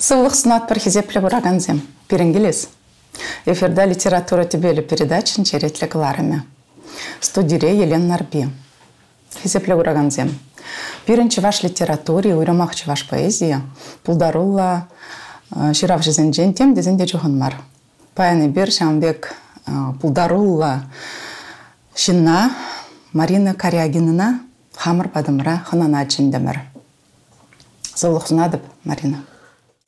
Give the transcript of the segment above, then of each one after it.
Сыллық сынат бір хизеплі бұраганзем. Перенгелес. Эфирда литература тебелі передачын черетлі кыларыме. Студире Елен Нарби. Хизеплі бұраганзем. Бірінші ваш литературе, уйрамақчы ваш поэзия. Пулдарулла ширав жизенжен тем дезенде чухынмар. Паяны бір шамбек пулдарулла шинна Марина Корягинына хамыр падымыра хынана чендемір. Сыллық сынадып, Марина.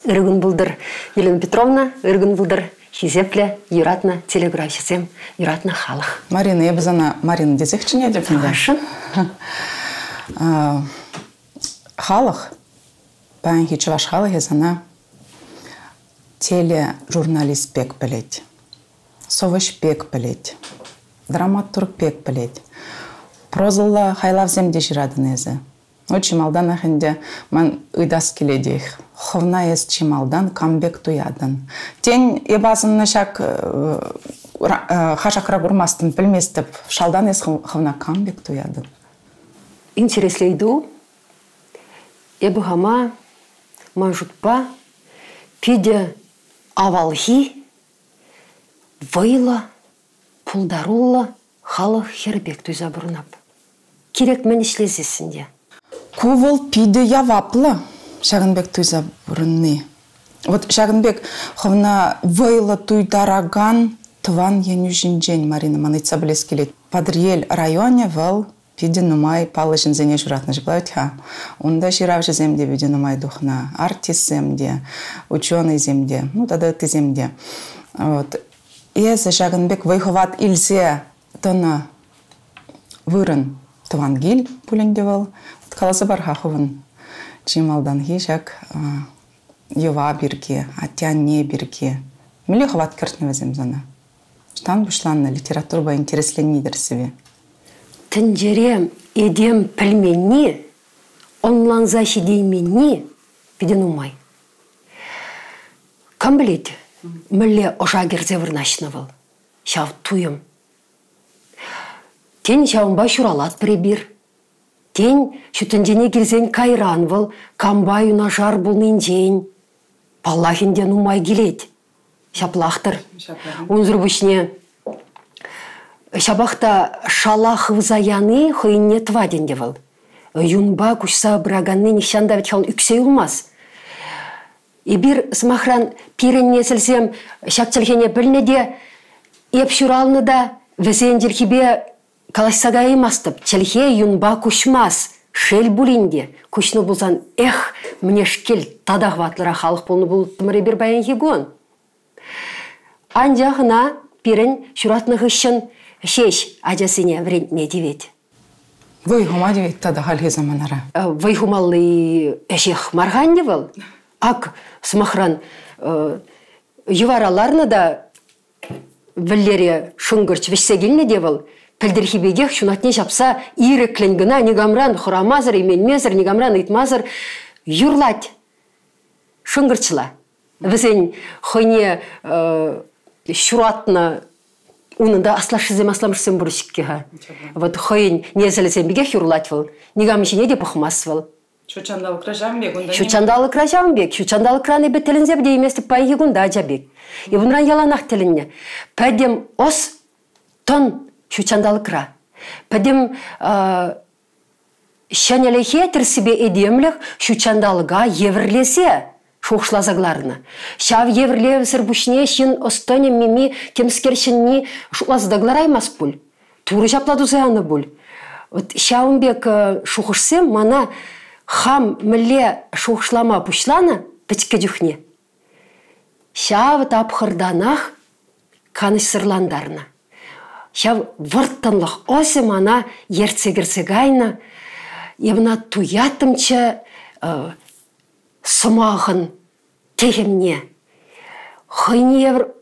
Иргун булдыр Елена Петровна, Иргун булдыр хизепле, юратна телеграфисем, юратна халық. Марина, я бізана Марина дезекчіне деп. Хорошо. Халық, бән хичі ваш халық езана тележурналист бек білет, совыш бек білет, драматург бек білет. Прозылла хайлав земде жирадын езі. Очень малдан ахынде ман ыдас келедех. Ховна ез чималдан камбек туядын. Тен ебазынны шак хашакра бурмастын білместіп, шалдан ез ховна камбек туядын. Интереслейду, ебухама, манжутпа, пиде авалхи, вайла, пулдарулла, халық хербек туйза бұрынап. Керек мен ішлезесінде. Кувол пиде яваплы. Шагынбек туйза бұрынны. Вот Шагынбек ховна вайла туйдараган тван еню жинжен, Марина маныца білес келет. Падриел районе вал пиде нумай палы жинзене журатны жыплавит ха. Онда ширав жеземде пиде нумай духна. Артист земде, ученый земде, ну тогда ты земде. Вот. Езі Шагынбек вайховат илзе тона вырын тван гил пуленде вал. Каласы бар хаховын. Чималдан хишак юва бирки, атяне бирки. Милли хват кертне веземзана. Штан бушланна литература интересленнидер себе. Тенджерем едем пельмени, онлан захидеймени, пиденумай. Кам білет, мілі ожа керзе вырнашынавал. Шав туйым. Тен шавынба шуралат пребир. Тен шүтіндене келзен кайран выл, камбай унажар бұлнын жейн. Паллахинде нумай келет. Шаплақтыр. Онзыр бүшіне. Шабақта шалах вызаяны хойне тваденде выл. Юнба күшса браганны нишандавит шалын үксей улмаз. И бір смахран пиренне сілсем шакчалхене білнеде еп шуралны да везенделхибе калашсагай мастып, челхе юнба кушмас, шел булинде. Кушну булсан, эх, мне шкел тадағватлыра халық болны бұлттымыры бір баян хигон. Анжағына пирен шуратнығы үшін шеш ажасыне врентне девет. Вайхума девет тадағал заманара. Вайхумалы әшех марған девал. Ак смахран ювараларны да віллере шунгырч вешсегілні девал. Пілдірхибегех шунатне жапса ирекленгіна негамран хурамазыр, именмезір, негамран итмазыр юрлать шунгырчыла. Візен хойне шуратна унында аслашызем асламышсем бұрышықкеға. Вот хойн незелесем бегех юрлать выл, негамышыне де пұхмас выл. Шучандалы кражамбек. Шучандалы кражамбек, шучандалы краны бет тілінзе бде еместі пайығы гунда жабек. И бұнран яланақ тілінне. Пәдем ос тон шучандалы кра. Пәдем шанелехе тірсібе едемліх шучандалыға еврлесе шоқшлазагларына. Шав еврле вісір бүшне шын остонем мими темскершінні шуаздаглараймас бұл. Туры жапладу заяны бұл. Шауынбек шоқшсем мана хам міле шоқшлама бұшлана пәтіке жүхне. Шав тапқырданақ каныш сырландарына. Шав вұрттанлық осы мана ерцегірсегайна, ебіна туятымча сымағын тегімне. Хойне евр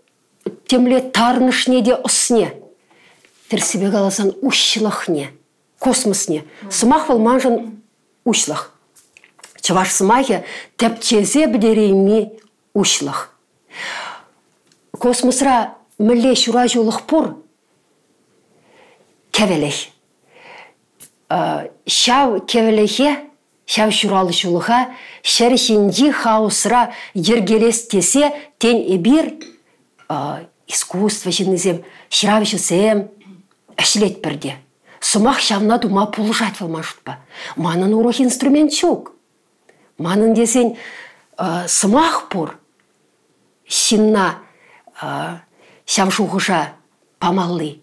темле тарнышне де осне. Тірсібе қаласан ұшшылықне. космосне. Сымах выл манжын ушлах. Чаваш сымахе тәпчезе бідерейми ушлах. Космосра мүлле шура жолық пұр кевелех. Шау кевелехе, шау шуралы жолыға, шәршенде хаусыра ергелес тесе, тен эбир искусство жинызем, шыравышысем, әшілет бірде. Сымақ шавна дума пулжать валма жұтпа. Манын урох инструмент чук. Манын десен сымақ пұр, шинна шавшуғыша памалли,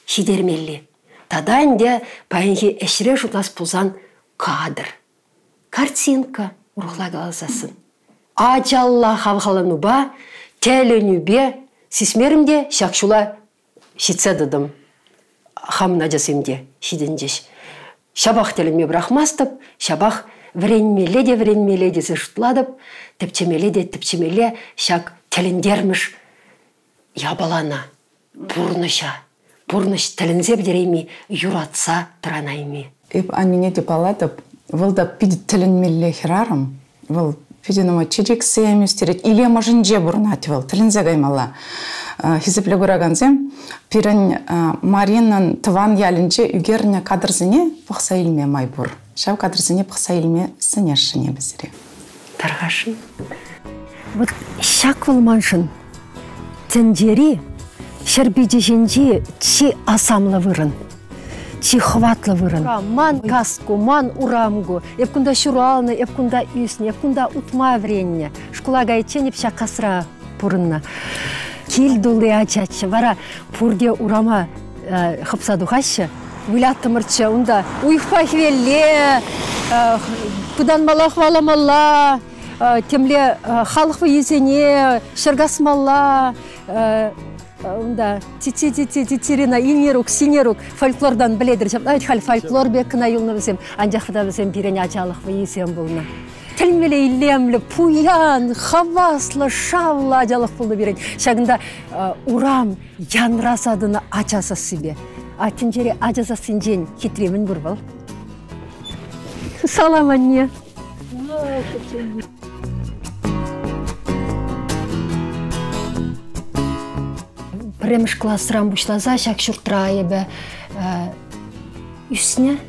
шидермелли. Тада инде паенге әшіре жұтас пулзан кадр. Картинка урухла галазасын. Ачалла хавхалануба, тәленубе, сисмерімде шақшула шитседадым. Хамна жасымде шиденжеш. Шабақ телеме брахмастып, шабақ вренмеле де зыштладып, тіпчемеле шақ телендерміш ябалана, бұрныш тілінзе бідерейми юратса тұранайми. Еп аннине деп аладып, вылда пидет тілінмелі херарым, выл пиденума чечексе еместерет, или мажынже бұрнат выл, тілінзе гаймала. Хизепле көраганзем, пирен Маринан тыван ялінче үгеріне кадрзіне пықса илме май бұр. Шау кадрзіне пықса илме сынешшіне бізіре. Тарғашын. Вот шак вылманшын, тендери, шербедеженде чи асамлы вырын, чи хватлы вырын. Ман каску, ман урамгу, епкунда шуралны, епкунда үсні, епкунда утма вренне, шкула гайчен епша касра пурынна. Килдулы ачачы, вара пурде урама хыпсаду хащы, вылаттымырчы, онда уйхпа хвелле, пыданмала хваламала, темле халықвы езене, шыргасмала, онда титирина, инерук, синерук, фольклордан біледір. Хал фольклор бекіна юлны бізем, анжақыда бізем бирене ачалықвы езен болна. Тілмеле илемлі, пуян, хаваслы, шавлы ажалық болды берен. Шағында урам янрасадыны ачаса себе. Атын жере ажаса синжен хитремін бұр бол. Салам анне. Премеш классырам бұшлаза, шақ шұртыра ебі үсіне?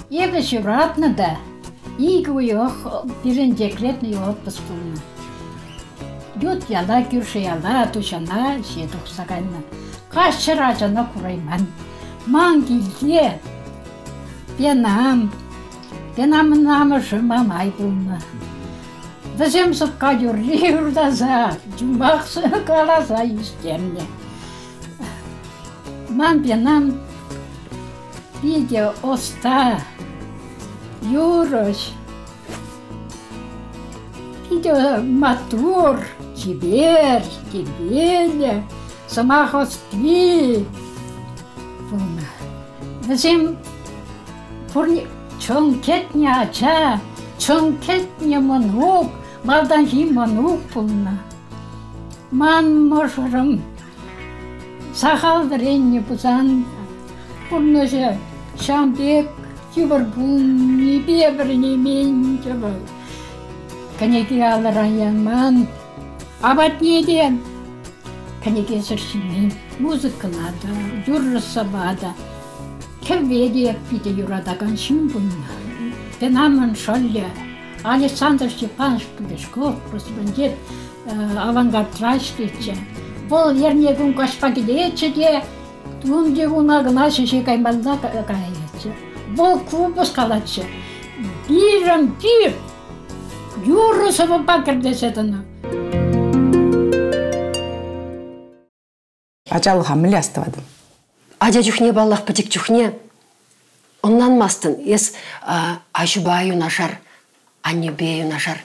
Ебі жүратны да. Игі ұйық бірін декретні отпыс бұлына. Ют яла, күрші яла, тұшана, шеді ұқсағайна. Қашыр ажана құрайман. Ман келде, бенамын намы жымамай бұлына. Бізем сұтқа жүрі үрдаза, жұмбақсы қалаза естеріне. Ман бенам видео оста, Юрош, видео матур, кибер, кибеле, самахостви. Бізем пұрни чонкетне ача, чонкетне манук, малдан жи манук пулна. Ман мошырым, сахал вренне пузан, пұрныжы шамбек, Кибарбун, небе біріне мен жабы. Кәнеке алыран янман. Абат неден? Кәнеке сіршімен. Музыкалада, юррысы бада. Кәведе пиде юрадаган шын бұнна. Пенамын шолля. Александр Степанович Пудешков, респондент авангард трачтече. Бұл ернегін қашпа кедече де, туынде ұнағына шеше каймалда кайече. Бұл клубыз қалатшы. Бірім бір, юрысы бұл бақыр десетіні. Ачалыға мүлі астывадым. Ажа жүхне баллах пытек жүхне. Оннан мастын, ес ажубаю нашар, аннебею нашар,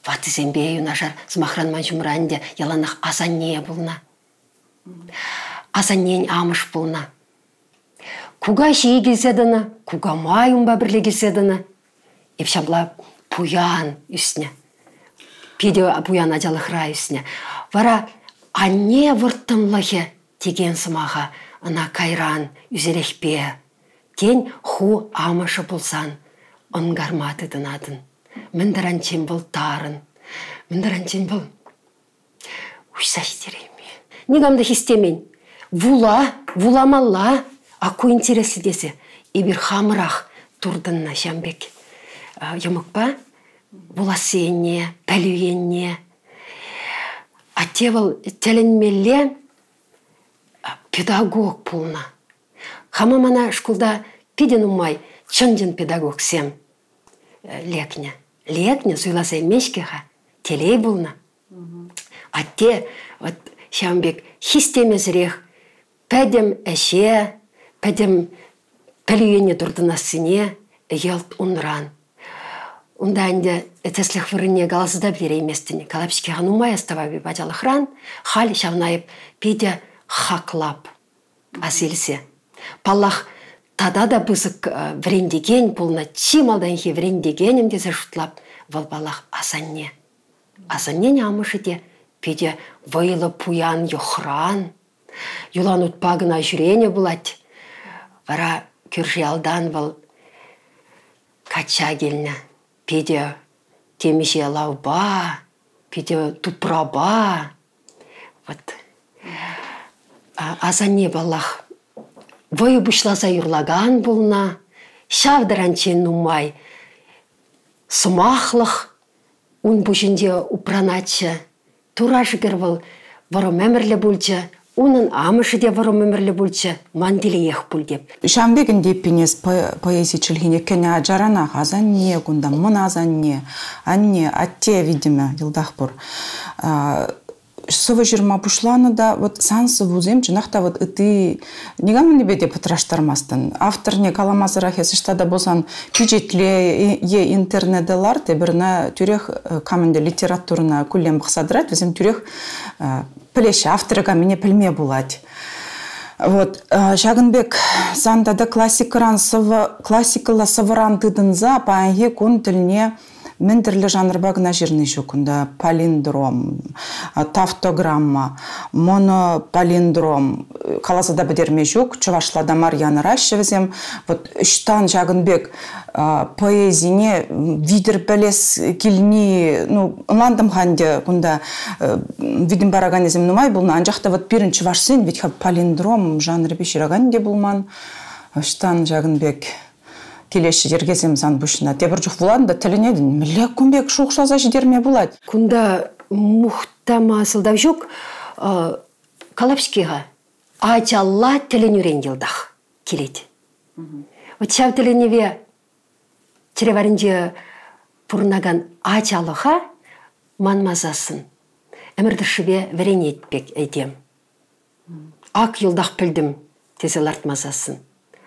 ватызембею нашар, смахранман жұмыранде яланақ азанне бұлна. Азаннен амыш бұлна. Куга шии келседіні, куга майымба бірле келседіні. Епшамла пуян үсіне. Пиде пуян ажалықра үсіне. Вара анне вұрттымлығы деген сымаға ына кайран үзелехпе. кен ху амашы болсан, онгарматы дынадын. Міндіранчен бұл тарын, міндіранчен бұл ұшса істерейме. Негамды хистемен, вуламалла, аку интересі десе, ебір хамырақ турдынна Жамбек. Емік ба? Буласыне, пәлуенне. Атевал теленмелле педагог пулна. Хама мана шкулда пиден умай, чынден педагог сем. Лекня. Лекня суйласа мешкеха, телей булна. Атте, вот Жамбек, хистемезрех, пәдем әше, пәдем пәлуенне турдынасыне, елт унран. Унда әнде әтесліх вырыне галасыда білері еместіне. Калапшке ғанумай аставаби бачалықран, хал шавнайып пейде хақлап асилсе. Паллах тада да бызык врендеген, пулна чималданхи врендегенім десе шутлап, вал балах асанне. Асанне нямышы де пейде вайлы пуян йохран. Юлан утпагына жүрене булать. Вара күржиалдан вал кача келіне. Педе темеше лауба, педе тупраба. Вот. Азанне балах. Войы бұшласа юрлаган бұлна. Шавдаранчен нумай. Сумахлық. Un бұшынде упраначы. Турашығыр бұл варым әмірлі бұлчы. Унын амышы де варым әмірлі бұлчы. Мандилі ех бұл деп. Жамбегін деппенес поэзия чілгіне кәне ажарана азанне, күнда мұн азанне, анне, атте, видимо, елдақ бұр. Сывы жырма бұшланы да, вот сансы вузем, жынақта вот ыты негамын небеде пытраштармастын. Автор не каламазырақ есіштада болсан пюджетле е интернеделар, тебірна түрек каменде литературына күлем бұқсадырат, візім түрек пілеші авторыға мене пілме болады. Вот, Жагынбек сандада классикала сывыран тыдынза, паанге күн тіліне мен түрлі жанрба гына жирный жүкінді. Палиндром, тавтограмма, монополиндром, қаласыда бідерме жүк, чывашлада Марьяна Ращевізем. Вот, үштан Жагынбек поэзине видер бәлес келіне, ұнландым қанде, күнда видим бараганезім нумай бұлна, анжақта вот бірінші вашсын, ведь палиндром жанры бешірағанде бұлман. Үштан Жагынбек келеші ергезем зан бұшына. Тебір жүк бұлады тіліне дін. Мілі күнбек шуқшаза жидерме бұлады. Күнда мұхтама асылдав жүк Калапшкеға ачалла тілін үйренгелдақ келеді. Вот шав тіліневе тереварынже пұрнаган ачалыға манмазасын. Әмірдішіве верен етпек әйтем. Ақ елдақ пілдім тезел артмазасын.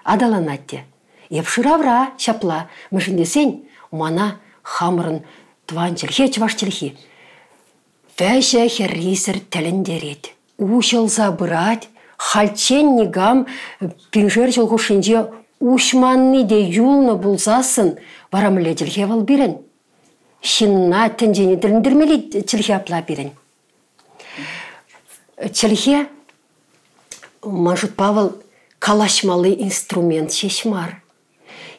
Адалан атте. Епшыравра шапла, мүшіндесен, мана хамырын тванчылхе чываштылхи. Вәші херрисір тілін дерет. Ушылза бұрат, хальчен негам пинжер жылғышынже ушманны де юлны бұлзасын, барамыле тілхе вал берін. Шинна тінжені тіліндірмелі тілхе апла берін. Тілхе мажут павыл калашмалы инструмент шешмар.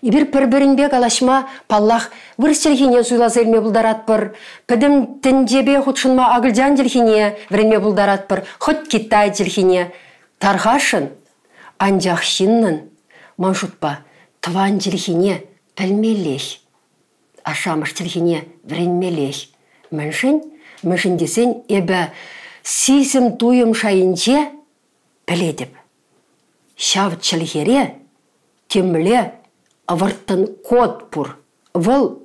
Ибір бір-бірінбе калашма паллах вырстелхине суйлазелме бұлдарат бір, пәдім тіндебе құтшынма ағылжан делхине вірінме бұлдарат бір, құт Китай делхине тарғашын, анжақшынның маншутпа тван делхине пәлмелех, ашамыш делхине вірінмелех. Мүшін десен әбі сисім туым шайынче пәледіп. Шав чілхере темле авырттын код пұр. Выл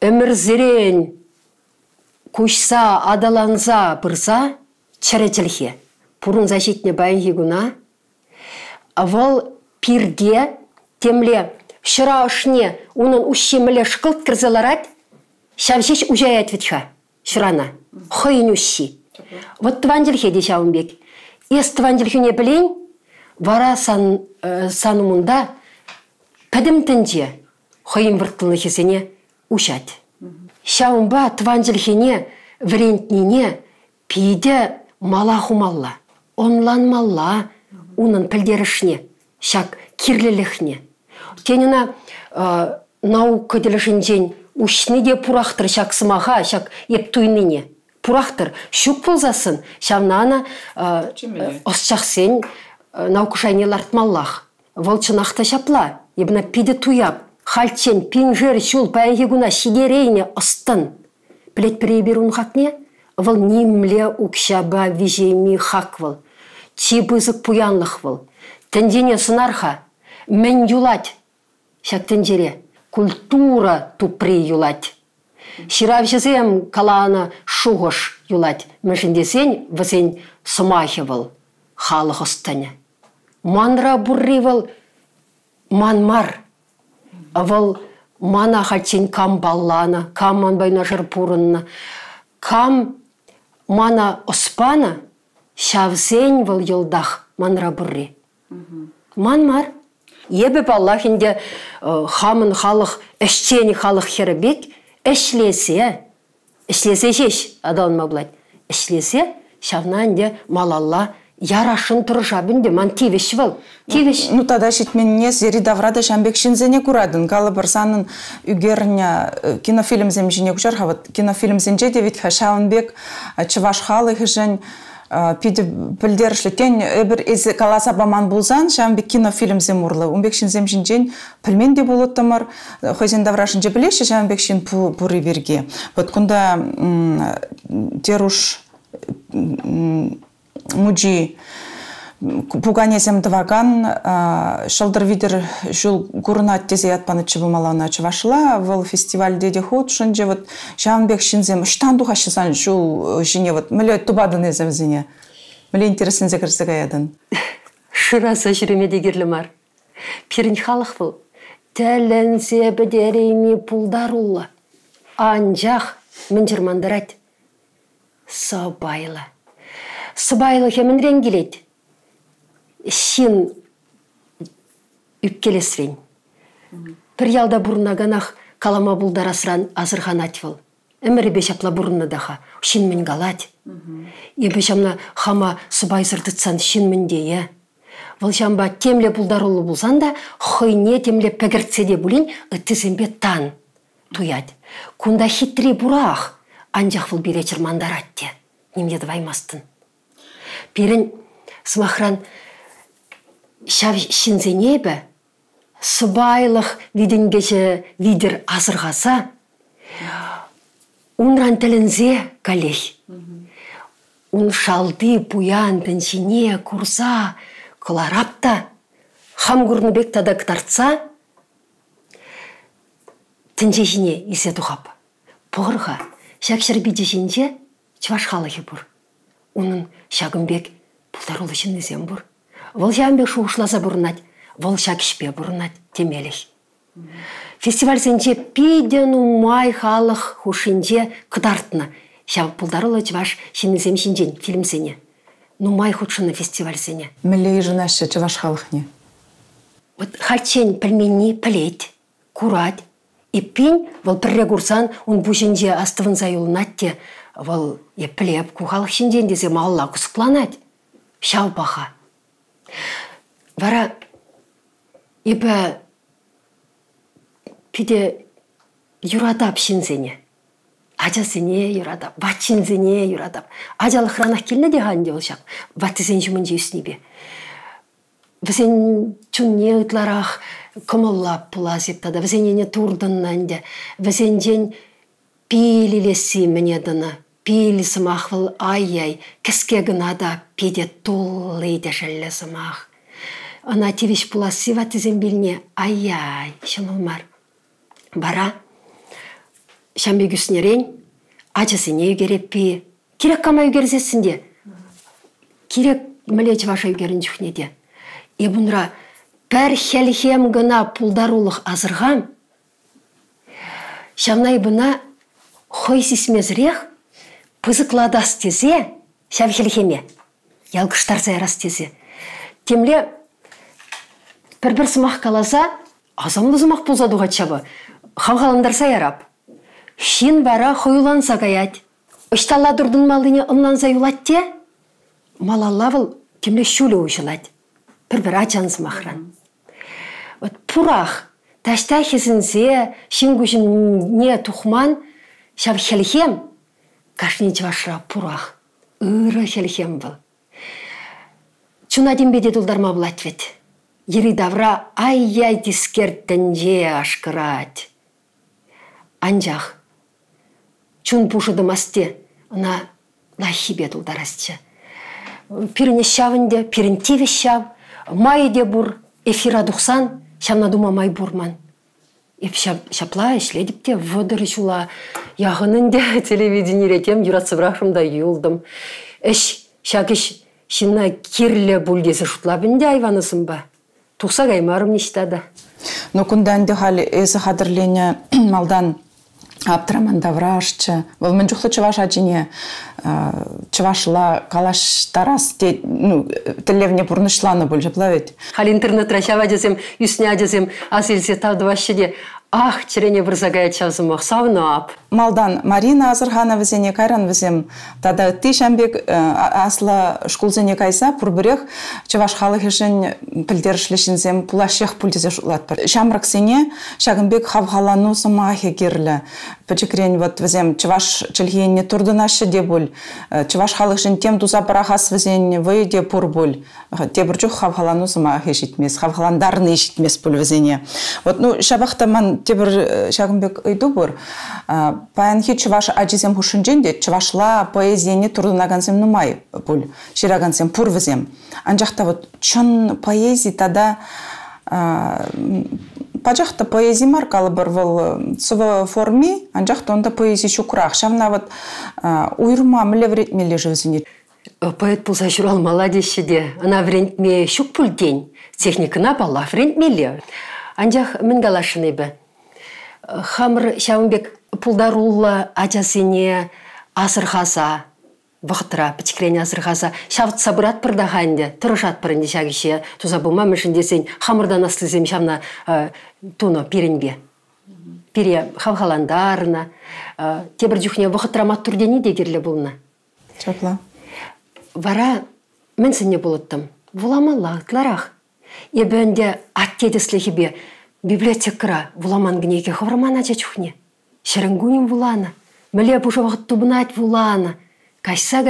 өмірзірен күшса адаланза бұрса чәрі чілхе. Пұрын защитне байын хигуна. Выл пирге темле шыра ұшне унын ұшшемілі шқылт кірзіларат шавшеш ұжай әтветша шырана. Хойын ұшши. Вот тванделхе де шауынбек. Ес тванделхене білейн вара санымында пәдімтінде хойын вұрттылы хесене ұшат. Шауынба тванделхене врентнине пейде мала хумалла, онланмалла, унын пілдерішне, шак кирлелехне. Тенина наука делешінжен ушны де пурахтыр шак сымаға, шак ептуйныне. Пурахтыр шук болзасын, шавнана осчақсен наука шайнел артмаллах. Волчынақта шапла, ебіна пиде туяп, хальчен, пинжер, шул, паянхегуна, шидерейне остын. Плет переберун хакне, вол нимле укшаба вижейми хаквал. Чибызык пуянлых вол. Тендене сынарха, мен юлать, шак тендере, культура тупри юлать. Ширавшезем калана шуғыш юлать, мәшіндесен візен сымахевал, халық остыне. Манра бурривал манмар, авал мана хачен кам баллана, кам манбайна жырпурынна, кам мана оспана, шавзен вал йылдах манра бурри. Манмар. Ебе баллахинде хамын халық, әшчені халық херебек, әшлесе жеш, адалма бұлайды, әшлесе шавнанде малалла, ярашын тұрышабынде, ман тивеш был. Тивеш. Ну, тогда шитменне зери даврада шамбек шинзене курадын. Калы бір санын үгеріне кинофильм земжіне күшарға. Вот кинофильм земже девит хашауынбек чываш халы хыжын пиде білдерішлі. Тен өбір езі каласа баман болзан, шамбек кинофильм земурлы. Умбек шин земжінжен пілмен де болыттымыр. Хойзен даврашын же білеші шамбек шин пұры берге. Вот күнда теруш муджи пуганезем дваган шалдыр видер жул гурнат тезе ятпаны чыбымалана чывашла вол фестиваль деде ход шынже вот жамбек шинзем штан духашысан жул жине вот міле тубадын ezemзине міле интересін зекірсі гаядын шыраса жүремеде керлімар пирін халық бұл тәлінсе бідерейме пулдарулла анжақ мінжірмандырат сабайла Сыбайлы хемінрен келет. Шин үпкелесрен. Бір ялда бұрына ғанақ калама бұлдар асыран азырған атвыл. Әмірі бешапла бұрына daха. Шин мін галат. Ебешамна хама сыбай зырдытсан шин мін дейе. Выл жамба темле бұлдар ұлы бұлсан да, хойне темле пәгіртседе бұлін үттізімбе тан туяд. Кунда хитри бұрақ, анжақ выл беречір мандаратте. Немде дваймастын. Пирін смахран шав шинзенебі сыбайлық виденгеше видер азырғаса, унран тілінзе калех. Un шалды пуян тінчине курса кыларапта, хам гурныбек тада кытартса, тінчешіне есе тухап. Пұғырға шакшыр бидешінже чваш халығы бұр. Оның шагымбек пұлдар олышын езем бұр. Вол жамбек шуғышласа бұрынат, вол шакшпе бұрынат темелік. Фестиваль сенче пиден умай халық хушинже кыдартына. Шав пұлдар олы чваш шинезем шинжен фильм сене. Нумай худшыны фестиваль сене. Мілей жынашы чваш халық не? Вот хачен пельмени пілет, курат. И пень, вол пірре курсан, он бушинже астывын заюлынатте, вол еплеп кухалық шинжен десе малла кусықланат. Шау баха. Вара, ебі пиде юрадап шинзене. Ажасыне юрадап, батшинзене юрадап. Ажалы хранах келіне де ғанде олшақ. Ваттызен жүмінже үснебе. Візен чүнне ұтларақ көміллап пулазептада. Візен ене турдыннан де. Візен жен пейлілесі мінедіні. Пейлі сымақвыл ай-ай. Кіске гынада педе толлейді жәлі сымақ. Ана тевеш пуласы ваттызен біліне ай-ай. Шынылмар. Бара. Шамбек үснерен, ачысыне үгереппе. Керек кама үгерзесінде. Керек мүлеч ваша үгерін жүхнеде. Ебунра пәр хелхем гына пулдарулық азырғам. Шамнай бұна хой сисмезрех пызықладас тезе, шав хелхеме. Ялгыштар зайрас тезе. Темле бір сымақ қаласа, азамды зымақ пулзадуға чабы. Хамғалындар сайарап. Шин бара хойланса гаять. Ышталла дұрдың малыне ымнанса юлатте, малалавыл кемле шулы ұшылат. Бір ачаныз махран. пурах, таштахисінсе, не тухман, шав хелхем, кашни чавашра пурах, ыры хелхем был. Чунадин беде дулдарма был ответ. Ери давра ай-яй дискерттенже ашкырать. Анжах, чун пушыды масте, она лахи бе дулдарасча. Пиріне шавынде, пирін теве шав, майде бур, эфира дұқсан, шамна дума май бурман. Еп шапла ішледіпте, вұдыры шула, яғынынде телевидение ретем, юратсы бірақшымда юлдым. Шакиш, шына кирлі бүлдесі шутлабынде айванысым ба. Тұқса гаймарым нештады. Но күнданды халі әзі қадырлене малдан аптыраман даврашчы. Бұл мен жүхлі чываш ажыне чывашыла калаш тарас тілевне бұрнышланы бұл жаплавет. Халі интернет рашава десем, үсіне десем, асылсе тавдывашы де, ах, черене бір загая чавзымақ, савнап. Малдан Марина Азырхана візене кайран візем, тада ты шамбек асла шкулзене кайса, пұрбірех, чываш халық ешін пілдерішлішінзем пулашех пульдезе шулат бір. Шамрак сене, шагынбек хавхалану сымахе керлі. Пачекрен вот візем чываш чілгенне турдынашы де бұл. Чываш халық жын тем дуза барахас візене вейде пұр бұл. Те бір жүх хавхалану сымахе ешітмес, хавхаландарын ешітмес бұл візене. Вот, ну, шабақта ман те бір шагынбек үйду бұр. Паянхи чываш ажизем хушынженде, чывашла поэзияне турдынагансем нумай бұл. Ширагансем пұр візем. Анжақта вот чын поэзия тада пажақта поэзия маркалы бір бұл сұвы форми, анжақта онда поэзия шукырақ. Шамна вот уйрма мүлі вретмелі живзіне. Поэт пулса журал маладеші де, ана врентме шук пұл день, техникына бала врентмелі. Анжақ мін галашыны бі. Хамыр шамбек пулдарулла ажасыне асырғаса, вақтыра, пічкірені асырғаса, шавыт сабырат пырдағанде, тұрышат пырынде шағыше, туза бұма мүшін десен, хамырдан аслызем шамна туно пиренбе. Пире хавхаландарына, тебір жүхне вақтырамат түрдені дегерлі бұлына. Чапла. Вара мен сіне болыттым. Вуламалла, тларақ. Ебенде аттедіслі бе библиотекара вуламан гнеге хавраман ача чухне. Шерангуним вулана. Міле бұшы вақыт тубынат вулана. Кайса,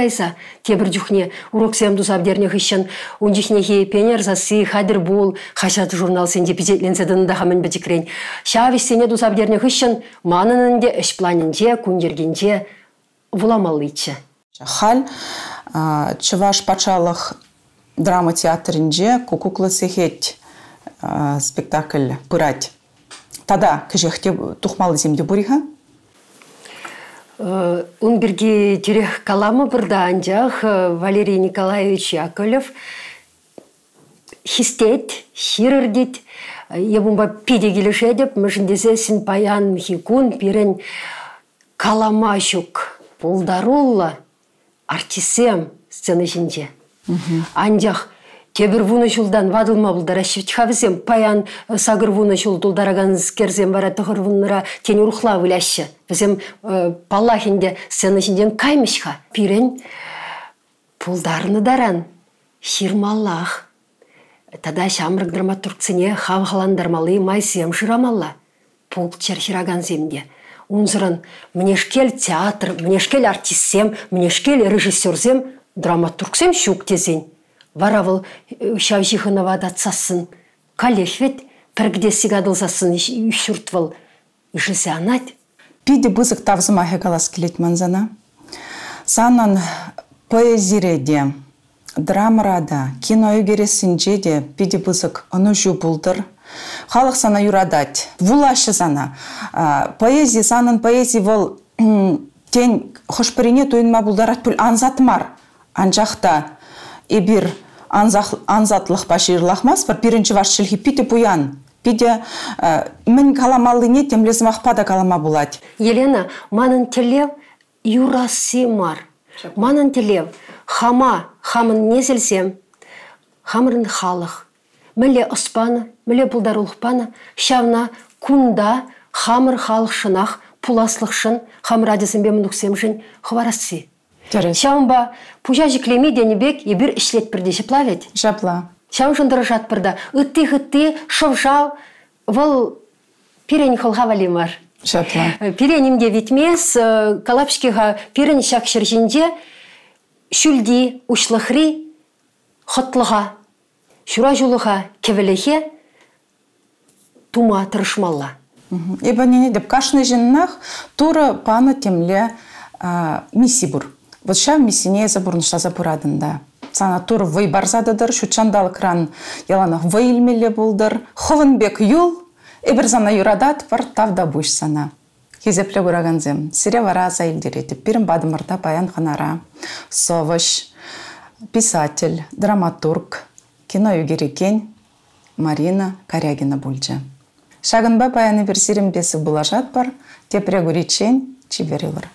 тебір жүхне урок семду сабдернех ищен, ундихнехе пенер засы, хадыр бол, хашат журнал сенде пизетленседін дахамен бітікрен. Шавиш сене ду сабдернех ищен, манынынде, ішпланынде, күндергенде вуламалы ичі. Хал, чываш пачалық драма театринде кукуклы сехет спектакль пырать. Тада кежехте тухмалы земде буриха? Он берги тюрех каламы бірда анжақ Валерий Николаевич Яковлев хистет, хирырдет, ебумба пиде келешедеп, мүшіндесе сін паян мхикун пирен калама шук пулдарулла артисем сцена жинже. Анжақ тебір вуны жылдан вадылма бұлдара шевчхавызем, паян сағыр вуны жыл дұлдараган скерзем бара тұғыр вуннара тені рухла вылашы. Бізем паллахинде сцена жинден каймышха. Пирен пулдарыны даран, ширмаллах. Тада шамрық драматургцыне хавхаландармалы майсем шырамалла. Пул черхираган земде. Унзырын мнешкел театр, мнешкел артистсем, мнешкел режиссерзем, драматургсем шук тезен. Варавыл шавжихына вадатсасын, калехвет піргдесі гадылзасын үшіртвыл үшісе анат. Пиде бұзық тавзыма хегалас келет манзана. Санан поэзиреде, драмарада, кино өгересінже де пиде бұзық ұны жу бұлдыр. Халық сана юрадать, вулашы сана. Поэзия, санан поэзия вол тен хошпырине тойынма бұлдарат пүл анзатмар. Анжақта ебір анзатлық башырлахмас, бір бірінші вашшылхи пиде бұян. Пиде мен каламалыне темлезім ақпада калама болады. Елена, манын телев юрасы мар. Манын телев хамын незілсем, хамырын халық. Міле ұспаны, міле бұлдарулықпаны, шавна күнда хамыр халық шынақ, пуласлық шын, хамыр адесін бе мұнықсем шын хварасы. Шамба пужа жиклеми денебек ебір ішлет бірде жаплавет. Жапла. Шам жындыры жатпырда. Үтті шывжал, выл пирен холға валимар. Шапла. Пиренимге витмес, калапшкиға пирен шак шыржинде, шүлді, ушлықри, хотлыға, шура жулыға кевелехе, тума тырышмалла. Ибо не деп кашны жиннах тура пана темле миссий бур. Вот ша миссине забурнышла забурадында. Сана тур вый барзадыдыр, шучандал кран яланах выйлмеле булдыр. Ховынбек юл, эбір зана юрадат пар тавда буш сана. Хизепле бураганзем. Сире вара заилдерети. Пирим бадымырда паян ханара. Совыш, писатель, драматург, кино югерекен Марина Корягина бульджа. Шагынба паяны бір сирим бесі булажат бар, тепре гуричен чиберилар.